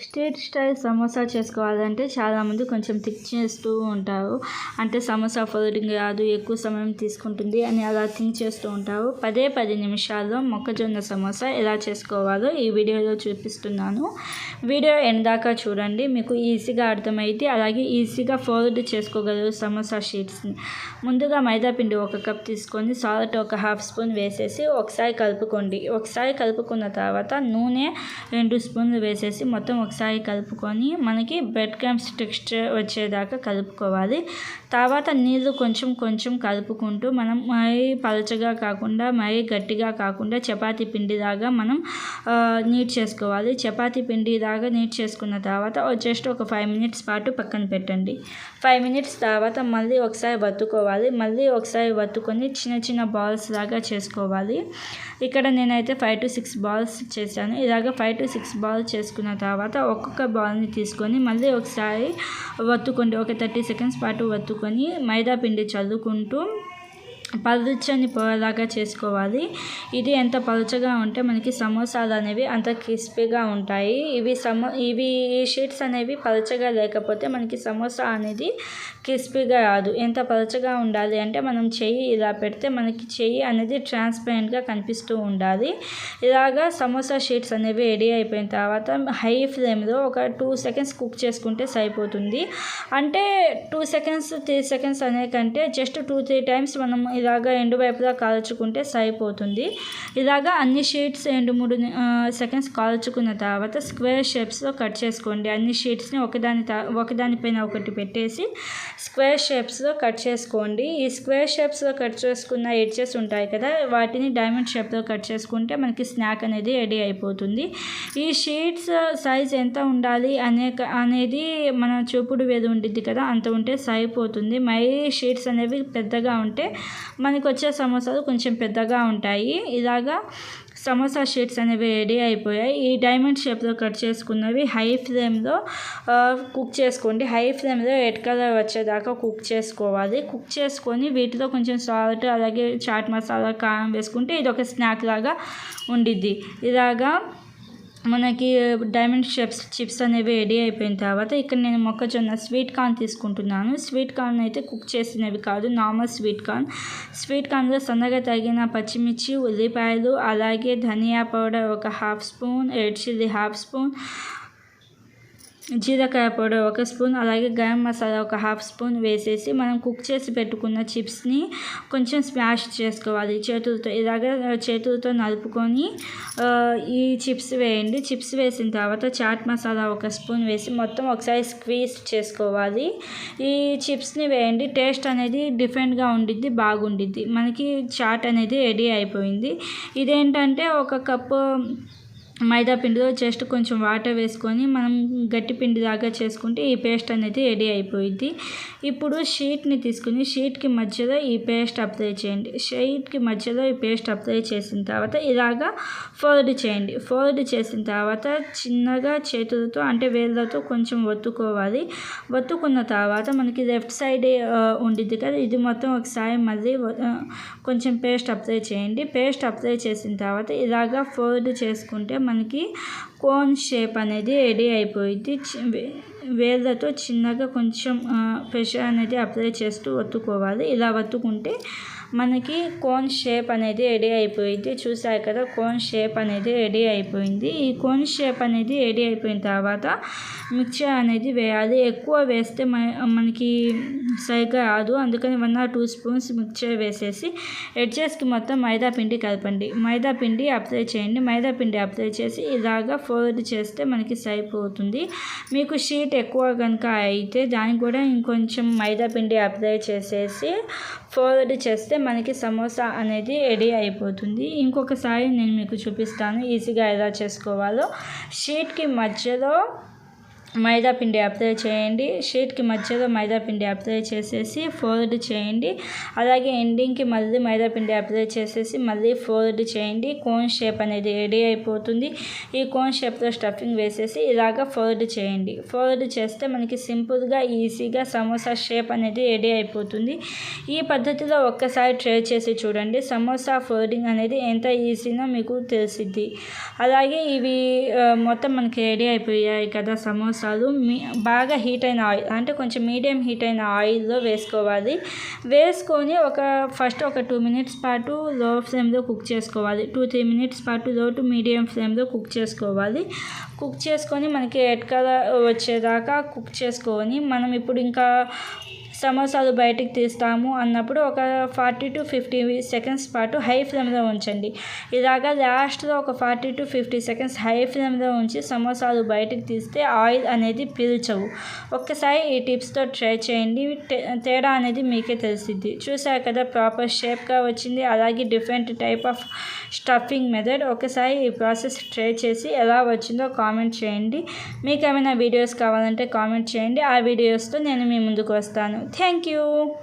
Street style samosa చేసుకోవాలంటే చాలామంది కొంచెం థిక్ చేస్తూ ఉంటారు. అంటే సమోసా ఫోల్డింగ్ రాదు, ఎక్కువ సమయం తీసుకుంటుంది అని అలా థింక్ చేస్తూ ఉంటారు. 10 నిమిషాల్లో మొక్కజొన్న సమోసా ఎలా చేసుకోవాలో ఈ వీడియోలో చూపిస్తున్నాను. వీడియో ఎందాకా చూడండి, మీకు ఈజీగా అర్థమైతే అలాగే ఈజీగా ఫోల్డ్ చేసుకోగలరు సమోసా షీట్స్ని. ముందుగా మైదా పిండి 1 కప్ తీసుకొని సాల్ట్ 1/2 స్పూన్ వేసేసి ఒకసారి కలుపుకోండి. ఒకసారి కలుపుకున్న తర్వాత నూనె 2 స్పూన్లు వేసేసి మొత్తం ఒకసారి కలుపుకొని మనకి బ్రెడ్ క్రమ్స్ టెక్స్చర్ వచ్చేదాకా కలుపుకోవాలి. తర్వాత నీళ్ళు కొంచెం కలుపుకుంటూ మనం మరీ పలచగా కాకుండా మరీ గట్టిగా కాకుండా చపాతీ పిండిలాగా మనం నీట్ చేసుకోవాలి. చపాతీ పిండిలాగా నీట్ చేసుకున్న తర్వాత జస్ట్ ఒక 5 మినిట్స్ పాటు పక్కన పెట్టండి. 5 మినిట్స్ తర్వాత మళ్ళీ ఒకసారి వత్తుకోవాలి. మళ్ళీ ఒకసారి వత్తుకొని చిన్న బాల్స్ లాగా చేసుకోవాలి. ఇక్కడ నేనైతే 5 to 6 బాల్స్ చేశాను. ఇలాగ 5 to 6 బాల్స్ చేసుకున్న తర్వాత ఒక్కొక్క బాల్ని తీసుకొని మళ్ళీ ఒకసారి వత్తుకోండి. ఒక 30 సెకండ్స్ పాటు వత్తుకొని మైదా పిండి చల్లుకుంటూ పలుచని పొరలాగా చేసుకోవాలి. ఇది ఎంత పలుచగా ఉంటే మనకి సమోసాలు అనేవి అంత క్రిస్పీగా ఉంటాయి. ఇవి షీట్స్ అనేవి పలుచగా లేకపోతే మనకి సమోసా అనేది క్రిస్పీగా రాదు. ఎంత పలుచగా ఉండాలి అంటే మనం చెయ్యి ఇలా పెడితే మనకి చెయ్యి అనేది ట్రాన్స్పరెంట్గా కనిపిస్తూ ఉండాలి. ఇలాగా సమోసా షీట్స్ అనేవి రెడీ అయిపోయిన తర్వాత హై ఫ్లేమ్లో ఒక 2 సెకండ్స్ కుక్ చేసుకుంటే సరిపోతుంది. అంటే 2 సెకండ్స్ 3 సెకండ్స్ అనే కంటే జస్ట్ 2-3 టైమ్స్ మనం ఇలాగా ఎండు వైపులా కాల్చుకుంటే సరిపోతుంది. ఇలాగా అన్ని షీట్స్ 2-3 సెకండ్స్ కాల్చుకున్న తర్వాత స్క్వేర్ షేప్స్లో కట్ చేసుకోండి. అన్ని షీట్స్ని ఒకదానిపైన ఒకటి పెట్టేసి స్క్వేర్ షేప్స్లో కట్ చేసుకోండి. ఈ స్క్వేర్ షేప్స్లో కట్ చేసుకున్న ఎడ్జెస్ ఉంటాయి కదా, వాటిని డైమండ్ షేప్లో కట్ చేసుకుంటే మనకి స్నాక్ అనేది రెడీ అయిపోతుంది. ఈ షీట్స్ సైజ్ ఎంత ఉండాలి అనేది మన చూపుడు వేలు ఉండిద్ది కదా, అంత ఉంటే సరిపోతుంది. మరీ షీట్స్ అనేవి పెద్దగా ఉంటే మనకు వచ్చే సమోసాలు కొంచెం పెద్దగా ఉంటాయి. ఇలాగా సమోసా షీట్స్ అనేవి రెడీ అయిపోయాయి. ఈ డైమండ్ షేప్లో కట్ చేసుకున్నవి హై ఫ్లేమ్లో కుక్ చేసుకోండి. హై ఫ్లేమ్లో రెడ్ కలర్ వచ్చేదాకా కుక్ చేసుకోవాలి. కుక్ చేసుకొని వీటిలో కొంచెం సాల్ట్ అలాగే చాట్ మసాలా కారం వేసుకుంటే ఇది ఒక స్నాక్ లాగా ఉండిద్ది. ఇలాగా మనకి డైమండ్ షేప్స్ చిప్స్ అనేవి రెడీ అయిపోయిన తర్వాత ఇక్కడ నేను మొక్కజొన్న స్వీట్ కార్న్ తీసుకుంటున్నాను. స్వీట్ కార్న్ అయితే కుక్ చేసినవి కాదు, నార్మల్ స్వీట్ కార్న్. స్వీట్ కార్న్లో సన్నగా తగిన పచ్చిమిర్చి, ఉల్లిపాయలు అలాగే ధనియా powder 1/2 spoon, red chilli 1/2 spoon, జీలకాయ పౌడర్ 1 స్పూన్ అలాగే గరం మసాలా 1/2 స్పూన్ వేసేసి మనం కుక్ చేసి పెట్టుకున్న చిప్స్ని కొంచెం స్మాష్ చేసుకోవాలి చేతులతో. ఇలాగ చేతులతో నలుపుకొని ఈ చిప్స్ వేయండి. చిప్స్ వేసిన తర్వాత చాట్ మసాలా 1 స్పూన్ వేసి మొత్తం ఒకసారి స్క్వీజ్ చేసుకోవాలి. ఈ చిప్స్ని వేయండి. టేస్ట్ అనేది డిఫరెంట్గా ఉండిద్ది, బాగుండిద్ది. మనకి చాట్ అనేది రెడీ అయిపోయింది. ఇదేంటంటే 1 కప్పు మైదా పిండిలో జస్ట్ కొంచెం వాటర్ వేసుకొని మనం గట్టి పిండి లాగా చేసుకుంటే ఈ పేస్ట్ అనేది రెడీ అయిపోయింది. ఇప్పుడు షీట్ని తీసుకుని షీట్కి మధ్యలో ఈ పేస్ట్ అప్లై చేయండి. షీట్కి మధ్యలో ఈ పేస్ట్ అప్లై చేసిన తర్వాత ఇలాగా ఫోల్డ్ చేయండి. ఫోల్డ్ చేసిన తర్వాత చిన్నగా చేతులతో అంటే వేళ్ళతో కొంచెం ఒత్తుకోవాలి. ఒత్తుకున్న తర్వాత మనకి లెఫ్ట్ సైడ్ ఉండిద్ది కదా, ఇది మొత్తం ఒకసారి మళ్ళీ కొంచెం పేస్ట్ అప్లై చేయండి. పేస్ట్ అప్లై చేసిన తర్వాత ఇలాగా ఫోల్డ్ చేసుకుంటే మనకి కోన్ షేప్ అనేది రెడీ అయిపోయింది. వేళ్ళతో చిన్నగా కొంచెం ప్రెషర్ అనేది అప్లై చేస్తూ ఒత్తుకోవాలి. ఇలా ఒత్తుకుంటే మనకి కోన్ షేప్ అనేది రెడీ అయిపోయింది. చూసారు కదా, కోన్ షేప్ అనేది రెడీ అయిపోయింది. ఈ కోన్ షేప్ అనేది రెడీ అయిపోయిన తర్వాత మిక్చర్ అనేది వేయాలి. ఎక్కువ వేస్తే మనకి సరిగ్గా రాదు, అందుకని 1 or 2 స్పూన్స్ మిక్చర్ వేసేసి ఎడ్జెస్కి మొత్తం మైదా పిండి కలపండి. మైదా పిండి అప్లై చేయండి. మైదా పిండి అప్లై చేసి ఇలాగా ఫోల్డ్ చేస్తే మనకి సరిపోతుంది. మీకు షీట్ ఎక్కువ కనుక అయితే దానికి కూడా ఇంకొంచెం మైదా పిండి అప్లై చేసేసి ఫోల్డ్ చేస్తే మనకి సమోసా అనేది రెడీ అయిపోతుంది. ఇంకొకసారి నేను మీకు చూపిస్తాను ఈజీగా ఎలా చేసుకోవాలో. షీట్కి మధ్యలో మైదా పిండి అప్లై చేయండి. షీట్కి మధ్యలో మైదా పిండి అప్లై చేసేసి ఫోల్డ్ చేయండి. అలాగే ఎండింగ్కి మళ్ళీ మైదా పిండి అప్లై చేసేసి మళ్ళీ ఫోల్డ్ చేయండి. కోన్ షేప్ అనేది రెడీ అయిపోతుంది. ఈ కోన్ షేప్లో స్టఫింగ్ వేసేసి ఇలాగ ఫోల్డ్ చేయండి. ఫోల్డ్ చేస్తే మనకి సింపుల్గా ఈజీగా సమోసా షేప్ అనేది రెడీ అయిపోతుంది. ఈ పద్ధతిలో ఒక్కసారి ట్రై చేసి చూడండి. సమోసా ఫోల్డింగ్ అనేది ఎంత ఈజీనో మీకు తెలిసిద్ది. అలాగే ఇవి మొత్తం మనకి రెడీ అయిపోయాయి కదా సమోసాలు. బాగా హీట్ అయిన ఆయిల్ అంటే కొంచెం మీడియం హీట్ అయిన ఆయిల్లో వేసుకోవాలి. వేసుకొని ఫస్ట్ ఒక 2 minutes పాటు లో ఫ్లేమ్లో కుక్ చేసుకోవాలి. 2-3 minutes పాటు లో టు మీడియం ఫ్లేమ్లో కుక్ చేసుకోవాలి. కుక్ చేసుకొని మనకి రెడ్ కలర్ వచ్చేదాకా కుక్ చేసుకొని మనం ఇప్పుడు ఇంకా సమోసాలు బయటికి తీస్తాము అన్నప్పుడు ఒక 40-50 seconds పాటు హై ఫ్లేమ్లో ఉంచండి. ఇలాగా లాస్ట్లో ఒక 40-50 seconds హై ఫ్లేమ్లో ఉంచి సమోసాలు బయటికి తీస్తే ఆయిల్ అనేది పీల్చవు. ఒక్కసారి ఈ టిప్స్తో ట్రై చేయండి. తేడా అనేది మీకే తెలిసిద్ది. చూసారు కదా ప్రాపర్ షేప్గా వచ్చింది. అలాగే different type of stuffing method. ఒకసారి ఈ ప్రాసెస్ ట్రై చేసి ఎలా వచ్చిందో కామెంట్ చేయండి. మీకు ఏమైనా వీడియోస్ కావాలంటే కామెంట్ చేయండి. ఆ వీడియోస్తో నేను మీ ముందుకు వస్తాను. Thank you.